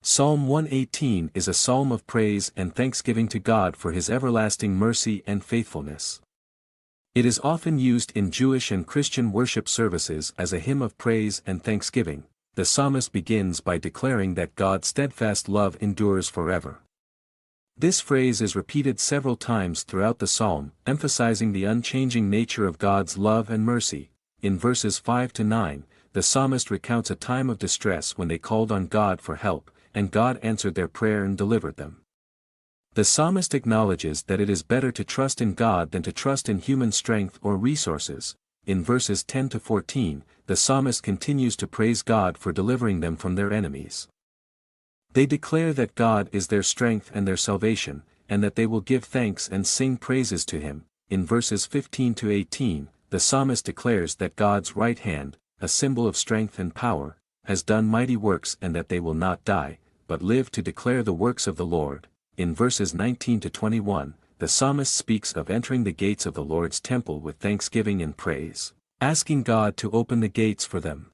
Psalm 118 is a psalm of praise and thanksgiving to God for His everlasting mercy and faithfulness. It is often used in Jewish and Christian worship services as a hymn of praise and thanksgiving. The psalmist begins by declaring that God's steadfast love endures forever. This phrase is repeated several times throughout the psalm, emphasizing the unchanging nature of God's love and mercy. In verses 5 to 9, the psalmist recounts a time of distress when they called on God for help, and God answered their prayer and delivered them. The psalmist acknowledges that it is better to trust in God than to trust in human strength or resources. In verses 10 to 14, the psalmist continues to praise God for delivering them from their enemies. They declare that God is their strength and their salvation, and that they will give thanks and sing praises to Him. In verses 15 to 18, the psalmist declares that God's right hand, a symbol of strength and power, has done mighty works and that they will not die, but live to declare the works of the Lord. In verses 19 to 21, the psalmist speaks of entering the gates of the Lord's temple with thanksgiving and praise, asking God to open the gates for them.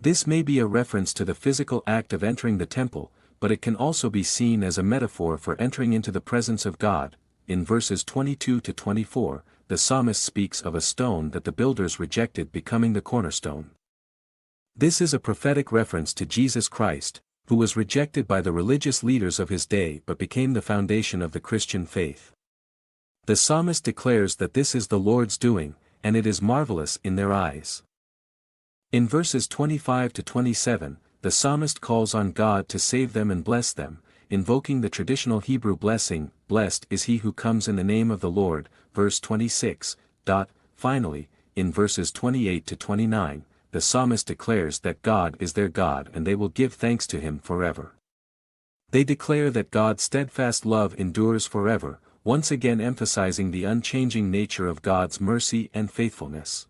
This may be a reference to the physical act of entering the temple, but it can also be seen as a metaphor for entering into the presence of God. In verses 22 to 24, the psalmist speaks of a stone that the builders rejected becoming the cornerstone. This is a prophetic reference to Jesus Christ, who was rejected by the religious leaders of his day but became the foundation of the Christian faith. The psalmist declares that this is the Lord's doing, and it is marvelous in their eyes. In verses 25 to 27, the psalmist calls on God to save them and bless them, invoking the traditional Hebrew blessing, "Blessed is he who comes in the name of the Lord," verse 26. Finally, in verses 28 to 29, the psalmist declares that God is their God and they will give thanks to Him forever. They declare that God's steadfast love endures forever, once again emphasizing the unchanging nature of God's mercy and faithfulness.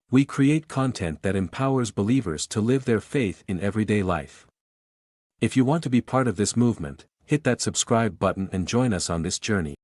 We create content that empowers believers to live their faith in everyday life. If you want to be part of this movement, hit that subscribe button and join us on this journey.